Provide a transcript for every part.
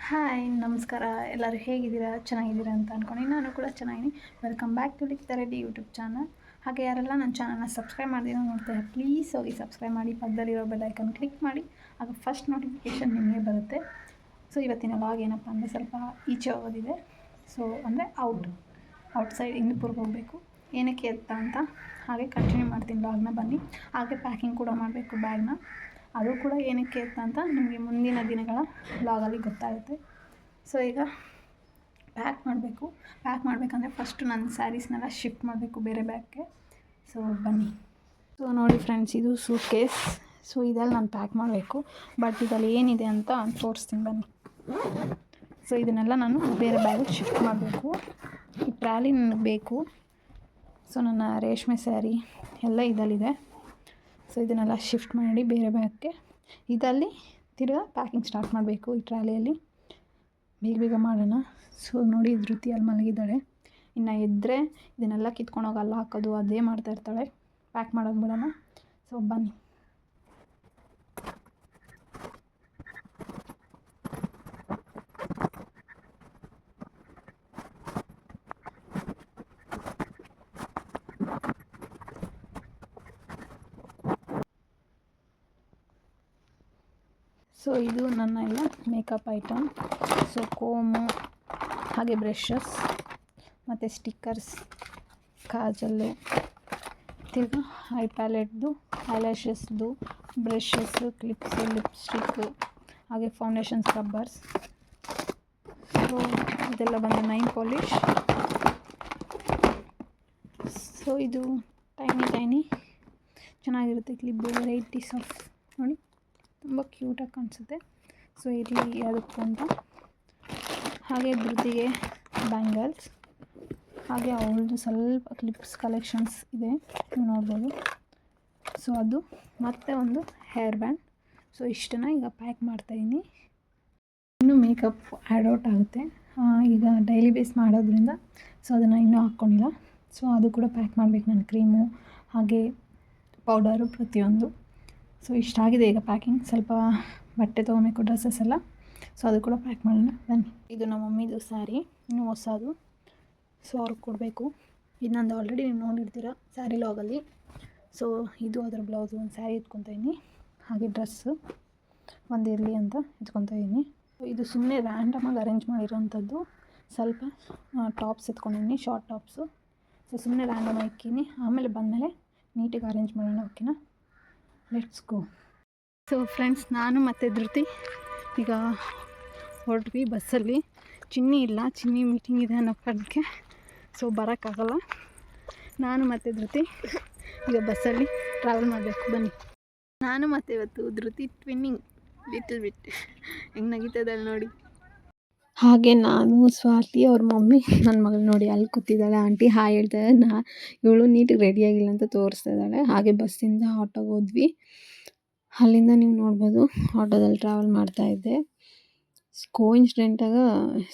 Hi ನಮಸ್ಕಾರ. ಎಲ್ಲರೂ ಹೇಗಿದ್ದೀರಾ? ಚೆನ್ನಾಗಿದ್ದೀರಾ ಅಂತ ಅಂದ್ಕೊಂಡು ನಾನು ಕೂಡ ಚೆನ್ನಾಗಿದ್ದೀನಿ. ವೆಲ್ಕಮ್ ಬ್ಯಾಕ್ ಟು ಲಿಖಿತ ರೆಡ್ಡಿ ಯೂಟ್ಯೂಬ್ ಚಾನಲ್. ಹಾಗೆ ಯಾರೆಲ್ಲ ನನ್ನ ಚಾನಲ್ನ ಸಬ್ಸ್ಕ್ರೈಬ್ ಮಾಡಿದ್ದೀರಾ ನೋಡ್ತಾರೆ, ಪ್ಲೀಸ್ ಹೋಗಿ ಸಬ್ಸ್ಕ್ರೈಬ್ ಮಾಡಿ, ಪಕ್ಕದಲ್ಲಿರೋ ಬೆಲ್ ಐಕನ್ ಕ್ಲಿಕ್ ಮಾಡಿ, ಆಗ ಫಸ್ಟ್ ನೋಟಿಫಿಕೇಷನ್ ನಿಮಗೆ ಬರುತ್ತೆ. ಸೊ ಇವತ್ತಿನ ವ್ಲಾಗ್ ಏನಪ್ಪ ಅಂದರೆ ಸ್ವಲ್ಪ ಈಚೆ ಹೋಗೋದಿದೆ. ಸೊ ಅಂದರೆ ಔಟ್ಸೈಡ್ ಹಿಂದೂಪುರ್ಗೆ ಹೋಗಬೇಕು. ಏನಕ್ಕೆ ಅಂತ ಹಾಗೆ ಕಂಟಿನ್ಯೂ ಮಾಡ್ತೀನಿ ವ್ಲಾಗ್ನ. ಬನ್ನಿ. ಹಾಗೆ ಪ್ಯಾಕಿಂಗ್ ಕೂಡ ಮಾಡಬೇಕು ಬ್ಯಾಗ್ನ. ಅದು ಕೂಡ ಏನಕ್ಕೆ ಅಂತ ನಿಮಗೆ ಮುಂದಿನ ದಿನಗಳ ವ್ಲಾಗಲ್ಲಿ ಗೊತ್ತಾಗುತ್ತೆ. ಸೊ ಈಗ ಪ್ಯಾಕ್ ಮಾಡಬೇಕಂದ್ರೆ ಫಸ್ಟು ನನ್ನ ಸ್ಯಾರೀಸ್ನೆಲ್ಲ ಶಿಫ್ಟ್ ಮಾಡಬೇಕು ಬೇರೆ ಬ್ಯಾಗ್ಗೆ. ಸೊ ಬನ್ನಿ. ಸೊ ನೋಡಿ ಫ್ರೆಂಡ್ಸ್, ಇದು ಸೂಟ್ ಕೇಸ್. ಸೊ ಇದರಲ್ಲಿ ನಾನು ಪ್ಯಾಕ್ ಮಾಡಬೇಕು. ಬಟ್ ಇದರಲ್ಲಿ ಏನಿದೆ ಅಂತ ತೋರಿಸ್ತೀನಿ ಬನ್ನಿ. ಸೊ ಇದನ್ನೆಲ್ಲ ನಾನು ಬೇರೆ ಬ್ಯಾಗಿಗೆ ಶಿಫ್ಟ್ ಮಾಡಬೇಕು. ಈ ಟ್ರಾಲಿ ನನಗೆ ಬೇಕು. ಸೊ ನನ್ನ ರೇಷ್ಮೆ ಸ್ಯಾರಿ ಎಲ್ಲ ಇದರಲ್ಲಿದೆ. ಸೊ ಇದನ್ನೆಲ್ಲ ಶಿಫ್ಟ್ ಮಾಡಿ ಬೇರೆ ಬ್ಯಾಗ್ಗೆ ಇದರಲ್ಲಿ ತಿರ್ಗಾ ಪ್ಯಾಕಿಂಗ್ ಸ್ಟಾರ್ಟ್ ಮಾಡಬೇಕು. ಈ ಟ್ರಾಲಿಯಲ್ಲಿ ಬೇಗ ಮಾಡೋಣ. ಸೊ ನೋಡಿ, ಧೃತಿ ಅಲ್ಲಿ ಮಲಗಿದ್ದಾಳೆ. ಇನ್ನು ಎದ್ದರೆ ಇದನ್ನೆಲ್ಲ ಕಿತ್ಕೊಂಡೋಗಿ ಅಲ್ಲಿ ಹಾಕೋದು ಅದೇ ಮಾಡ್ತಾಯಿರ್ತಾಳೆ. ಪ್ಯಾಕ್ ಮಾಡೋದು ಬಿಡೋಣ. ಸೊ ಬನ್ನಿ. ಸೊ ಇದು ನನ್ನ ಎಲ್ಲ ಮೇಕಪ್ ಐಟಮ್. ಸೊ ಕೋಮು, ಹಾಗೆ ಬ್ರಷಸ್, ಮತ್ತು ಸ್ಟಿಕ್ಕರ್ಸ್, ಕಾಜಲ್ಲು, ತಿರ್ಗಿ ಐ ಪ್ಯಾಲೆಟ್ದು, ಐಲ್ಯಾಶಸ್ದು, ಬ್ರಷಸ್ಸು, ಕ್ಲಿಪ್ಸು, ಲಿಪ್ಸ್ಟಿಕ್ಕು, ಹಾಗೆ ಫೌಂಡೇಶನ್ ಸ್ಕ್ರಬ್ಬರ್ಸ್. ಸೊ ಇದೆಲ್ಲ ಬಂದು ನೈಲ್ ಪಾಲಿಷ್. ಸೊ ಇದು ಟೈನಿ ಚೆನ್ನಾಗಿರುತ್ತೆ ಕ್ಲಿಪ್. ವೆರೈಟೀಸ್ ಆಫ್ ನೋಡಿ, ತುಂಬ ಕ್ಯೂಟಾಗಿ ಕಾಣಿಸುತ್ತೆ. ಸೊ ಇಲ್ಲಿ ಅದಕ್ಕೂ ಅಂತ ಹಾಗೆ ಧೃತಿಗೆ ಬ್ಯಾಂಗಲ್ಸ್, ಹಾಗೆ ಅವಳದು ಸ್ವಲ್ಪ ಕ್ಲಿಪ್ಸ್ ಕಲೆಕ್ಷನ್ಸ್ ಇದೆ, ನೀವು ನೋಡ್ಬೋದು. ಸೊ ಅದು ಮತ್ತು ಒಂದು ಹೇರ್ ಬ್ಯಾಂಡ್. ಸೊ ಇಷ್ಟನ್ನು ಈಗ ಪ್ಯಾಕ್ ಮಾಡ್ತಾಯಿದ್ದೀನಿ. ಇನ್ನೂ ಮೇಕಪ್ ಆ್ಯಡ್ ಔಟ್ ಆಗುತ್ತೆ ಈಗ ಡೈಲಿ ಬೇಸ್ ಮಾಡೋದ್ರಿಂದ. ಸೊ ಅದನ್ನು ಇನ್ನೂ ಹಾಕ್ಕೊಂಡಿಲ್ಲ. ಸೊ ಅದು ಕೂಡ ಪ್ಯಾಕ್ ಮಾಡಬೇಕು. ನಾನು ಕ್ರೀಮು ಹಾಗೆ ಪೌಡರು ಪ್ರತಿಯೊಂದು. ಸೊ ಇಷ್ಟಾಗಿದೆ ಈಗ ಪ್ಯಾಕಿಂಗ್. ಸ್ವಲ್ಪ ಬಟ್ಟೆ ತೊಗೊಬೇಕು, ಡ್ರೆಸ್ಸಸ್ ಎಲ್ಲ. ಸೊ ಅದು ಕೂಡ ಪ್ಯಾಕ್ ಮಾಡೋಣ ಬನ್ನಿ. ಇದು ನಮ್ಮ ಮಮ್ಮಿದು ಸ್ಯಾರಿ, ಇನ್ನೂ ಹೊಸದು. ಸೊ ಅವ್ರಿಗೆ ಕೊಡಬೇಕು. ಇದು ನಂದು ಆಲ್ರೆಡಿ ನೀವು ನೋಡಿರ್ತೀರ ಸ್ಯಾರಿ ಲಾಗಲ್ಲಿ. ಸೊ ಇದು ಅದರ ಬ್ಲೌಸು. ಒಂದು ಸ್ಯಾರಿ ಎತ್ಕೊತಾಯಿದ್ದೀನಿ, ಹಾಗೆ ಡ್ರೆಸ್ಸು ಒಂದು ಇರಲಿ ಅಂತ ಎತ್ಕೊತಾಯಿದ್ದೀನಿ. ಇದು ಸುಮ್ಮನೆ ರ್ಯಾಂಡಮಾಗಿ ಅರೇಂಜ್ ಮಾಡಿರೋಂಥದ್ದು. ಸ್ವಲ್ಪ ಟಾಪ್ಸ್ ಎತ್ಕೊಂಡಿದ್ದೀನಿ, ಶಾರ್ಟ್ ಟಾಪ್ಸು. ಸೊ ಸುಮ್ಮನೆ ರ್ಯಾಂಡಮಾಗಿ ಇಕ್ಕಿನಿ. ಆಮೇಲೆ ಬಂದಮೇಲೆ ನೀಟಾಗಿ ಅರೇಂಜ್ ಮಾಡೋಣ. ಓಕೆನಾ? Let's go. ಸೊ ಫ್ರೆಂಡ್ಸ್, ನಾನು ಮತ್ತು ಧೃತಿ ಈಗ ಹೊರಟ್ವಿ ಬಸ್ಸಲ್ಲಿ. ಚಿನ್ನಿ ಇಲ್ಲ, ಚಿನ್ನಿ ಮೀಟಿಂಗ್ ಇದೆ ಅನ್ನೋ ಕಾರಣಕ್ಕೆ ಸೊ ಬರೋಕ್ಕಾಗಲ್ಲ. ನಾನು ಮತ್ತು ಧೃತಿ ಈಗ ಬಸ್ಸಲ್ಲಿ ಟ್ರಾವೆಲ್ ಮಾಡಬೇಕು. ಬನ್ನಿ. ನಾನು ಮತ್ತು ಇವತ್ತು ಧೃತಿ ಟ್ವಿನ್ನಿಂಗ್ ಲಿಟಲ್ ಬಿಟ್ ಹೆಂಗೆ ನಗೀತದಲ್ಲ ನೋಡಿ. ಹಾಗೆ ನಾನು, ಸ್ವಾತಿ, ಅವ್ರ ಮಮ್ಮಿ, ನನ್ನ ಮಗಳು ನೋಡಿ ಅಲ್ಲಿ ಕೂತಿದ್ದಾಳೆ. Aunty hi ಹೇಳ್ತಾಯಿದ್ದೆ. ಇವಳು ನೀಟಿಗೆ ರೆಡಿಯಾಗಿಲ್ಲ ಅಂತ ತೋರಿಸ್ತಾ ಇದ್ದಾಳೆ. ಹಾಗೆ ಬಸ್ಸಿಂದ ಆಟೋಗೆ ಹೋದ್ವಿ. ಅಲ್ಲಿಂದ ನೀವು ನೋಡ್ಬೋದು ಆಟೋದಲ್ಲಿ ಟ್ರಾವೆಲ್ ಮಾಡ್ತಾಯಿದ್ದೆ. ಕೋಇನ್ಸಿಡೆಂಟಾಗಿ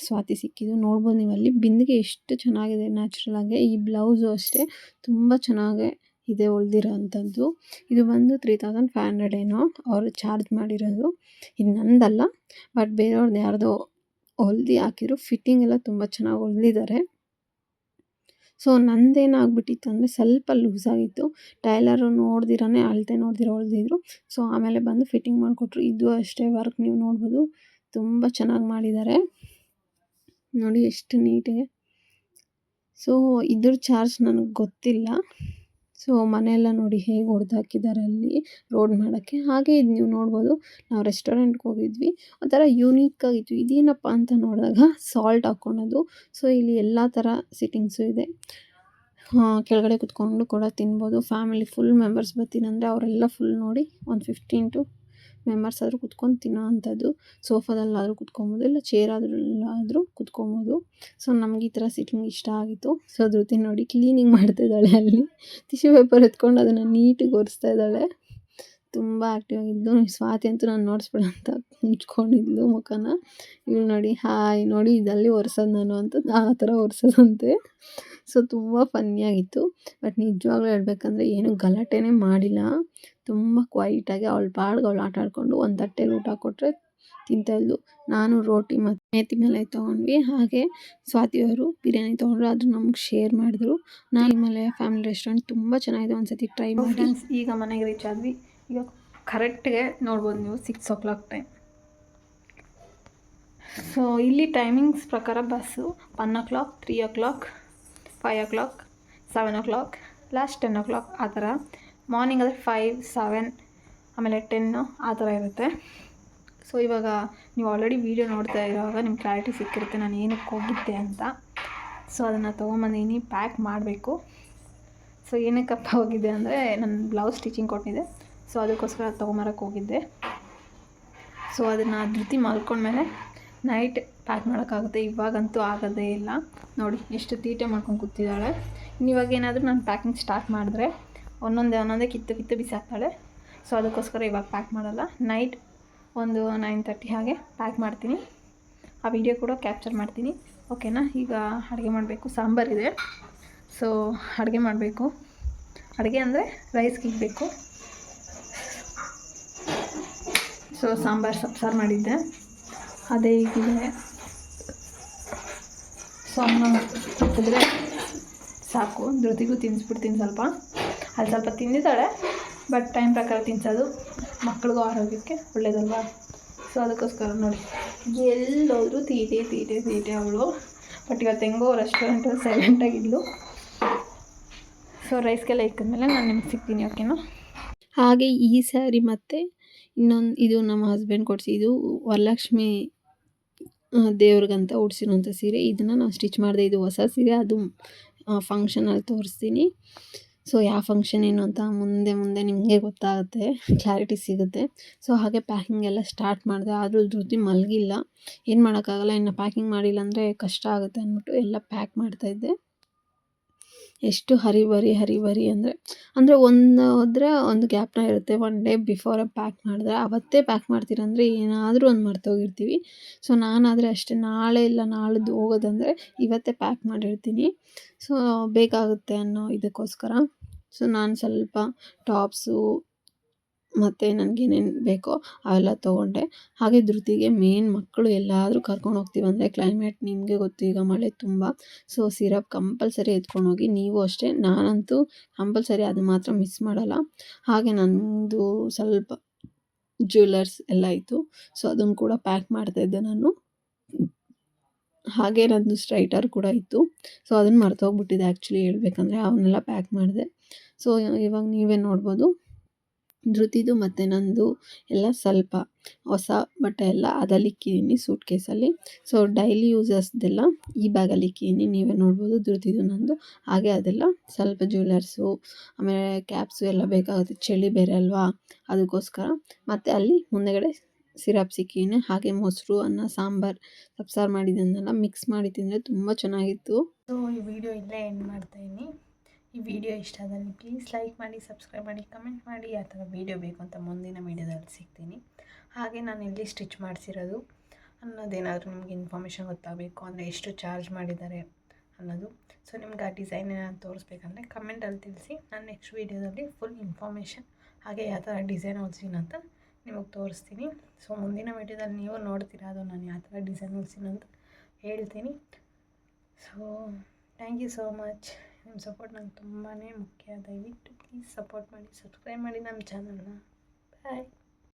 ಸ್ವಾತಿ ಸಿಕ್ಕಿದ್ದು ನೋಡ್ಬೋದು ನೀವು ಅಲ್ಲಿ. ಬಿಂದಿಗೆ ಎಷ್ಟು ಚೆನ್ನಾಗಿದೆ ನ್ಯಾಚುರಲಾಗಿ. ಈ ಬ್ಲೌಸು ಅಷ್ಟೇ ತುಂಬ ಚೆನ್ನಾಗಿ ಇದೆ ಹೊಲ್ದಿರೋ ಅಂಥದ್ದು. ಇದು ಬಂದು 3500 ಏನೋ ಅವರು ಚಾರ್ಜ್ ಮಾಡಿರೋದು. ಇದು ನಂದಲ್ಲ, ಬಟ್ ಬೇರೆಯವ್ರದ್ದು ಯಾರ್ದೋ ಹೊಲ್ದು ಹಾಕಿರೋ. ಫಿಟ್ಟಿಂಗ್ ಎಲ್ಲ ತುಂಬ ಚೆನ್ನಾಗಿ ಹೊಲ್ದಿದ್ದಾರೆ. ಸೊ ನಂದೇನಾಗ್ಬಿಟ್ಟಿತ್ತು ಅಂದರೆ ಸ್ವಲ್ಪ ಲೂಸ್ ಆಗಿತ್ತು. ಟೈಲರು ನೋಡ್ದಿರೇ ಅಳತೆ ಹೊಲ್ದಿದ್ರು. ಸೊ ಆಮೇಲೆ ಬಂದು ಫಿಟ್ಟಿಂಗ್ ಮಾಡಿಕೊಟ್ರು. ಇದು ಅಷ್ಟೇ ವರ್ಕ್ ನೀವು ನೋಡ್ಬೋದು, ತುಂಬ ಚೆನ್ನಾಗಿ ಮಾಡಿದ್ದಾರೆ ನೋಡಿ ಎಷ್ಟು ನೀಟಿಗೆ. ಸೊ ಇದ್ರ ಚಾರ್ಜ್ ನನಗೆ ಗೊತ್ತಿಲ್ಲ. ಸೊ ಮನೆಯೆಲ್ಲ ನೋಡಿ ಹೇಗೆ ಹೊಡೆದಾಕಿದ್ದಾರೆ ಅಲ್ಲಿ ರೋಡ್ ಮಾಡೋಕ್ಕೆ. ಹಾಗೆ ಇದು ನೀವು ನೋಡ್ಬೋದು, ನಾವು ರೆಸ್ಟೋರೆಂಟ್ಗೆ ಹೋಗಿದ್ವಿ. ಒಂಥರ ಯೂನಿಕ್ಕಾಗಿತ್ತು. ಇದೇನಪ್ಪ ಅಂತ ನೋಡಿದಾಗ ಸಾಲ್ಟ್ ಹಾಕ್ಕೊಳೋದು. ಸೊ ಇಲ್ಲಿ ಎಲ್ಲ ಥರ ಸಿಟ್ಟಿಂಗ್ಸು ಇದೆ. ಕೆಳಗಡೆ ಕುತ್ಕೊಂಡು ಕೂಡ ತಿನ್ಬೋದು. ಫ್ಯಾಮಿಲಿ ಫುಲ್ ಮೆಂಬರ್ಸ್ ಬರ್ತೀನಂದರೆ ಅವರೆಲ್ಲ ಫುಲ್ ನೋಡಿ ಒಂದು 15 ಮೆಂಬರ್ಸ್ ಆದರೂ ಕುತ್ಕೊಂಡು ತಿನ್ನೋ ಅಂಥದ್ದು. ಸೋಫಾದಲ್ಲಾದರೂ ಕುತ್ಕೊಬೋದು, ಇಲ್ಲ ಚೇರಾದ್ರಲ್ಲಾದರೂ ಕುತ್ಕೊಬೋದು. ಸೊ ನಮ್ಗೆ ಈ ಥರ ಸಿಟ್ಟಿಂಗ್ ಇಷ್ಟ ಆಗಿತ್ತು. ಸೊ ಧೃತಿ ನೋಡಿ ಕ್ಲೀನಿಂಗ್ ಮಾಡ್ತಾಯಿದ್ದಾಳೆ ಅಲ್ಲಿ. ಟಿಶ್ಯೂ ಪೇಪರ್ ಎತ್ಕೊಂಡು ಅದನ್ನು ನೀಟಿಗೆ ಒರೆಸ್ತಾ ಇದ್ದಾಳೆ. ತುಂಬ ಆ್ಯಕ್ಟಿವ್ ಆಗಿದ್ದು. ಸ್ವಾತಿ ಅಂತೂ ನಾನು ನೋಡಿಸ್ಬೇಡ ಅಂತ ಮುಚ್ಕೊಂಡಿದ್ಲು ಮುಖನ. ಇವಳು ನೋಡಿ ಹಾಯ್ ನೋಡಿ ಇದಲ್ಲಿ ಒರೆಸೋದು ನಾನು ಅಂತ ಆ ಥರ ಒರೆಸೋದಂತೆ. ಸೊ ತುಂಬ ಫನ್ನಿಯಾಗಿತ್ತು. ಬಟ್ ನಿಜವಾಗ್ಲೂ ಹೇಳ್ಬೇಕಂದ್ರೆ ಏನೂ ಗಲಾಟೆನೇ ಮಾಡಿಲ್ಲ. ತುಂಬ ಕ್ವೈಟಾಗಿ ಅವಳ ಪಾಡ್ಗೆ ಅವಳು ಆಟ ಆಡಿಕೊಂಡು ಒಂದು ತಟ್ಟೆಲಿ ಊಟ ಕೊಟ್ಟರೆ ತಿಂತಾಯಿದ್ಲು. ನಾನು ರೋಟಿ ಮತ್ತು ಮೇಥಿ ಮೇಲೆ ತೊಗೊಂಡ್ವಿ. ಹಾಗೆ ಸ್ವಾತಿಯವರು ಬಿರಿಯಾನಿ ತೊಗೊಂಡ್ರು, ಅದು ನಮ್ಗೆ ಶೇರ್ ಮಾಡಿದ್ರು. ನಾನು ಹಿಮಾಲಯ ಫ್ಯಾಮಿಲಿ ರೆಸ್ಟೋರೆಂಟ್ ತುಂಬ ಚೆನ್ನಾಗಿದೆ, ಒಂದ್ಸತಿ ಟ್ರೈ ಮಾಡಿ. ಫ್ರೆಂಡ್ಸ್, ಈಗ ಮನೆಗೆ ರೀಚ್ ಆದ್ವಿ. ಈಗ ಕರೆಕ್ಟ್ಗೆ ನೋಡ್ಬೋದು ನೀವು 6 o'clock ಟೈಮ್. ಸೊ ಇಲ್ಲಿ ಟೈಮಿಂಗ್ಸ್ ಪ್ರಕಾರ bus 1 o'clock, 3 o'clock, 5 o'clock, 7 o'clock, last 10 o'clock ಆ ಥರ. ಮಾರ್ನಿಂಗ್ ಆದರೆ 5, 7 ಆಮೇಲೆ 10 ಆ ಥರ ಇರುತ್ತೆ. ಸೊ ಇವಾಗ ನೀವು ಆಲ್ರೆಡಿ ವೀಡಿಯೋ ನೋಡ್ತಾ ಇರೋವಾಗ ನಿಮ್ಗೆ ಕ್ಲಾರಿಟಿ ಸಿಕ್ಕಿರುತ್ತೆ ನಾನು ಏನಕ್ಕೆ ಹೋಗಿದ್ದೆ ಅಂತ. ಸೊ ಅದನ್ನು ತೊಗೊಂಬಂದಿನಿ, ಪ್ಯಾಕ್ ಮಾಡಬೇಕು. ಸೊ ಏನಕ್ಕಪ್ಪ ಹೋಗಿದ್ದೆ ಅಂದರೆ ನನ್ನ ಬ್ಲೌಸ್ ಸ್ಟಿಚಿಂಗ್ ಕೊಟ್ಟಿದ್ದೆ, ಸೊ ಅದಕ್ಕೋಸ್ಕರ ತೊಗೊಂಬರಕ್ಕೆ ಹೋಗಿದ್ದೆ. ಸೊ ಅದನ್ನು ಧೃತಿ ಮಲ್ಕೊಂಡ್ಮೇಲೆ ನೈಟ್ ಪ್ಯಾಕ್ ಮಾಡೋಕ್ಕಾಗುತ್ತೆ, ಇವಾಗಂತೂ ಆಗೋದೇ ಇಲ್ಲ. ನೋಡಿ ಎಷ್ಟು ತೀಟೆ ಮಾಡ್ಕೊಂಡು ಕೂತಿದ್ದಾಳೆ. ಇವಾಗ ಏನಾದರೂ ನಾನು ಪ್ಯಾಕಿಂಗ್ ಸ್ಟಾರ್ಟ್ ಮಾಡಿದ್ರೆ ಒಂದೊಂದೇ ಕಿತ್ತು ಬಿಸಾಕ್ತಾಳೆ. ಸೊ ಅದಕ್ಕೋಸ್ಕರ ಇವಾಗ ಪ್ಯಾಕ್ ಮಾಡಲ್ಲ. ನೈಟ್ ಒಂದು 9:30 ಹಾಗೆ ಪ್ಯಾಕ್ ಮಾಡ್ತೀನಿ. ಆ ವಿಡಿಯೋ ಕೂಡ ಕ್ಯಾಪ್ಚರ್ ಮಾಡ್ತೀನಿ, ಓಕೆನಾ. ಈಗ ಅಡುಗೆ ಮಾಡಬೇಕು, ಸಾಂಬಾರಿದೆ. ಸೊ ಅಡುಗೆ ಮಾಡಬೇಕು. ಅಡುಗೆ ಅಂದರೆ ರೈಸ್ಗೆ ಇಡಬೇಕು. ಸೊ ಸಬ್ಸಾರು ಮಾಡಿದ್ದೆ, ಅದೇ ಈಗಿದೆ. ಸೊ ಅನ್ನ ತಿಕ್ಕಿದ್ರೆ ಸಾಕು. ಧೃತಿಗೂ ತಿನ್ನಿಸ್ಬಿಡ್ತೀನಿ ಸ್ವಲ್ಪ. ಅಲ್ಲಿ ಸ್ವಲ್ಪ ತಿಂದಿದ್ದಾಳೆ, ಬಟ್ ಟೈಮ್ ಪ್ರಕಾರ ತಿನ್ನಿಸೋದು ಮಕ್ಳಿಗೂ ಆರೋಗ್ಯಕ್ಕೆ ಒಳ್ಳೇದಲ್ವಾ. ಸೊ ಅದಕ್ಕೋಸ್ಕರ ನೋಡಿ ಎಲ್ಲೋದ್ರೂ ತೀಟೆ ಅವಳು. ಬಟ್ ಇವತ್ತು ಹೆಂಗೋ ರೆಸ್ಟೋರೆಂಟಲ್ಲಿ ಸೈಲೆಂಟಾಗಿದ್ಲು. ಸೊ ರೈಸ್ಗೆಲ್ಲ ಇಕ್ಕಿದ್ಮೇಲೆ ನಾನು ನಿಮ್ಗೆ ಸಿಗ್ತೀನಿ, ಓಕೆನಾ. ಹಾಗೆ ಈ ಸ್ಯಾರಿ ಮತ್ತು ಇದು ನಮ್ಮ ಹಸ್ಬೆಂಡ್ ಕೊಡಿಸಿದ್ದು ವರಲಕ್ಷ್ಮಿ ದೇವ್ರಿಗಂತ ಉಡ್ಸಿರೋಂಥ ಸೀರೆ. ಇದನ್ನು ನಾವು ಸ್ಟಿಚ್ ಮಾಡಿದೆ. ಇದು ಹೊಸ ಸೀರೆ, ಅದು ಫಂಕ್ಷನಲ್ಲಿ ತೋರಿಸ್ತೀನಿ. ಸೊ ಯಾವ ಫಂಕ್ಷನ್ ಏನು ಅಂತ ಮುಂದೆ ನಿಮಗೆ ಗೊತ್ತಾಗುತ್ತೆ, ಕ್ಲಾರಿಟಿ ಸಿಗುತ್ತೆ. ಸೊ ಹಾಗೆ ಪ್ಯಾಕಿಂಗ್ ಎಲ್ಲ ಸ್ಟಾರ್ಟ್ ಮಾಡಿದೆ. ಆದರೂ ಧೃತಿ ಮಲಗಿಲ್ಲ, ಏನು ಮಾಡೋಕ್ಕಾಗಲ್ಲ, ಇನ್ನು ಪ್ಯಾಕಿಂಗ್ ಮಾಡಿಲ್ಲ ಅಂದರೆ ಕಷ್ಟ ಆಗುತ್ತೆ ಅಂದ್ಬಿಟ್ಟು ಎಲ್ಲ ಪ್ಯಾಕ್ ಮಾಡ್ತಾಯಿದ್ದೆ. ಎಷ್ಟು ಹರಿಬರಿ ಅಂದರೆ ಹೋದರೆ ಒಂದು ಗ್ಯಾಪ್ನ ಇರುತ್ತೆ. 1 day ಬಿಫೋರೇ ಪ್ಯಾಕ್ ಮಾಡಿದ್ರೆ ಅವತ್ತೇ ಪ್ಯಾಕ್ ಮಾಡ್ತೀರಂದರೆ ಏನಾದರೂ ಒಂದು ಮರ್ತೋಗಿರ್ತೀವಿ. ಸೊ ನಾನಾದರೆ ಅಷ್ಟೇ, ನಾಳೆ ಇಲ್ಲ ನಾಳಿದ್ದು ಹೋಗೋದಂದರೆ ಇವತ್ತೇ ಪ್ಯಾಕ್ ಮಾಡಿರ್ತೀನಿ. ಸೊ ಬೇಕಾಗುತ್ತೆ ಅನ್ನೋ ಇದಕ್ಕೋಸ್ಕರ. ಸೊ ನಾನು ಸ್ವಲ್ಪ ಟಾಪ್ಸು ಮತ್ತು ನನಗೇನೇನು ಬೇಕೋ ಅವೆಲ್ಲ ತೊಗೊಂಡೆ. ಹಾಗೆ ಧೃತಿಗೆ ಮೇನ್ ಮಕ್ಕಳು ಎಲ್ಲಾದರೂ ಕರ್ಕೊಂಡು ಹೋಗ್ತೀವಂದರೆ ಕ್ಲೈಮೇಟ್ ನಿಮಗೆ ಗೊತ್ತು, ಈಗ ಮಳೆ ತುಂಬ. ಸೊ ಸಿರಪ್ ಕಂಪಲ್ಸರಿ ಎತ್ಕೊಂಡೋಗಿ, ನೀವು ಅಷ್ಟೇ. ನಾನಂತೂ ಕಂಪಲ್ಸರಿ ಅದು ಮಾತ್ರ ಮಿಸ್ ಮಾಡಲ್ಲ. ಹಾಗೆ ನನ್ನದು ಸ್ವಲ್ಪ ಜ್ಯುವೆಲರ್ಸ್ ಎಲ್ಲ ಇತ್ತು, ಸೊ ಅದನ್ನು ಕೂಡ ಪ್ಯಾಕ್ ಮಾಡ್ತಾಯಿದ್ದೆ ನಾನು. ಹಾಗೆ ನಂದು ಸ್ಟ್ರೈಟರ್ ಕೂಡ ಇತ್ತು, ಸೊ ಅದನ್ನು ಮರ್ತೋಗ್ಬಿಟ್ಟಿದೆ ಆ್ಯಕ್ಚುಲಿ ಹೇಳ್ಬೇಕಂದ್ರೆ. ಅವನ್ನೆಲ್ಲ ಪ್ಯಾಕ್ ಮಾಡಿದೆ. ಸೊ ಇವಾಗ ನೀವೇ ನೋಡ್ಬೋದು ಧೃತಿದು ಮತ್ತು ನಂದು ಎಲ್ಲ ಸ್ವಲ್ಪ ಹೊಸ ಬಟ್ಟೆ ಎಲ್ಲ ಅದಲ್ಲಿ ಇಕ್ಕಿದ್ದೀನಿ ಸೂಟ್ ಕೇಸಲ್ಲಿ. ಸೊ ಡೈಲಿ ಯೂಸಸ್ದೆಲ್ಲ ಈ ಬ್ಯಾಗಲ್ಲಿ ಇಕ್ಕಿದ್ದೀನಿ, ನೀವೇ ನೋಡ್ಬೋದು. ಧೃತಿದು ನಂದು ಹಾಗೆ ಅದೆಲ್ಲ ಸ್ವಲ್ಪ ಜ್ಯುವೆಲರ್ಸು ಆಮೇಲೆ ಕ್ಯಾಪ್ಸು ಎಲ್ಲ ಬೇಕಾಗುತ್ತೆ, ಚಳಿ ಬೇರೆ ಅಲ್ವಾ, ಅದಕ್ಕೋಸ್ಕರ. ಮತ್ತು ಅಲ್ಲಿ ಮುಂದೆಗಡೆ ಸಿರಪ್ ಸಿಕ್ಕಿದ್ದೀನಿ. ಹಾಗೆ ಮೊಸರು, ಅನ್ನ, ಸಬ್ಸಾರು ಮಾಡಿದ್ದನ್ನೆಲ್ಲ ಮಿಕ್ಸ್ ಮಾಡಿ ತಿಂದರೆ ತುಂಬ ಚೆನ್ನಾಗಿತ್ತು. ಸೊ ಈ ವಿಡಿಯೋ ಇಲ್ಲೇ ಎಂಡ್ ಮಾಡ್ತಾಯಿದ್ದೀನಿ. ಈ ವಿಡಿಯೋ ಇಷ್ಟ ಆದಲ್ಲಿ ಪ್ಲೀಸ್ ಲೈಕ್ ಮಾಡಿ, ಸಬ್ಸ್ಕ್ರೈಬ್ ಮಾಡಿ, ಕಮೆಂಟ್ ಮಾಡಿ. ಆ ಥರ ವೀಡಿಯೋ ಬೇಕು ಅಂತ ಮುಂದಿನ ವೀಡಿಯೋದಲ್ಲಿ ಸಿಗ್ತೀನಿ. ಹಾಗೆ ನಾನು ಎಲ್ಲಿ ಸ್ಟಿಚ್ ಮಾಡಿಸಿರೋದು ಅನ್ನೋದೇನಾದರೂ ನಿಮ್ಗೆ ಇನ್ಫಾರ್ಮೇಷನ್ ಗೊತ್ತಾಗಬೇಕು ಅಂದರೆ ಎಷ್ಟು ಚಾರ್ಜ್ ಮಾಡಿದ್ದಾರೆ ಅನ್ನೋದು. ಸೊ ನಿಮ್ಗೆ ಆ ಡಿಸೈನ್ ಏನಾದ್ರು ತೋರಿಸ್ಬೇಕಂದ್ರೆ ಕಮೆಂಟಲ್ಲಿ ತಿಳಿಸಿ. ನಾನು ನೆಕ್ಸ್ಟ್ ವೀಡಿಯೋದಲ್ಲಿ ಫುಲ್ ಇನ್ಫಾರ್ಮೇಷನ್ ಹಾಗೆ ಯಾವ ಥರ ಡಿಸೈನ್ ಹೊಲ್ಸಿನ ಅಂತ ನಿಮಗೆ ತೋರಿಸ್ತೀನಿ. ಸೊ ಮುಂದಿನ ವೀಡಿಯೋದಲ್ಲಿ ನೀವು ನೋಡ್ತೀರಾ ಅದು ನಾನು ಯಾವ ಥರ ಡಿಸೈನ್ ಹೊಲ್ಸಿನ ಅಂತ ಹೇಳ್ತೀನಿ. So thank you so much. ನಿಮ್ಮ ಸಪೋರ್ಟ್ ನಂಗೆ ತುಂಬಾ ಮುಖ್ಯ. ದಯವಿಟ್ಟು ಪ್ಲೀಸ್ ಸಪೋರ್ಟ್ ಮಾಡಿ, ಸಬ್ಸ್ಕ್ರೈಬ್ ಮಾಡಿ ನಮ್ಮ ಚಾನಲ್ನ.